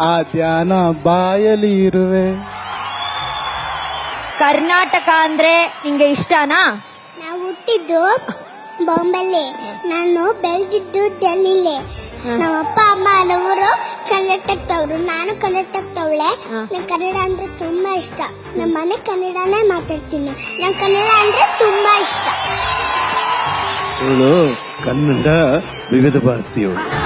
ಆ ಧ್ಯಾನ ಬಾಯಲ್ಲಿ ಇರುವೆ. ಕರ್ನಾಟಕ ಅಂದ್ರೆ ನಿಂಗೆ ಇಷ್ಟನಾ? ನಾವು ಹುಟ್ಟಿದ್ದು ಬಾಂಬೆಲಿ, ನಾನು ಬೆಳೆದಿದ್ದು ಡೆಲ್ಲಿಲಿ. ನಮ್ಮ ಅಪ್ಪ ಅಮ್ಮ ನವರು ಕರ್ನಾಟಕದವ್ರು, ನಾನು ಕರ್ನಾಟಕದವಳೆ. ನಂಗೆ ಕನ್ನಡ ಅಂದ್ರೆ ತುಂಬಾ ಇಷ್ಟ. ನಮ್ಮ ಮನೆ ಕನ್ನಡನೇ ಮಾತಾಡ್ತೀನಿ. ನಂಗೆ ಕನ್ನಡ ಅಂದ್ರೆ ತುಂಬಾ ಇಷ್ಟ. ಇವಳು ಕನ್ನಡ ವಿವಿಧ ಭಾರತೀಯವಳು.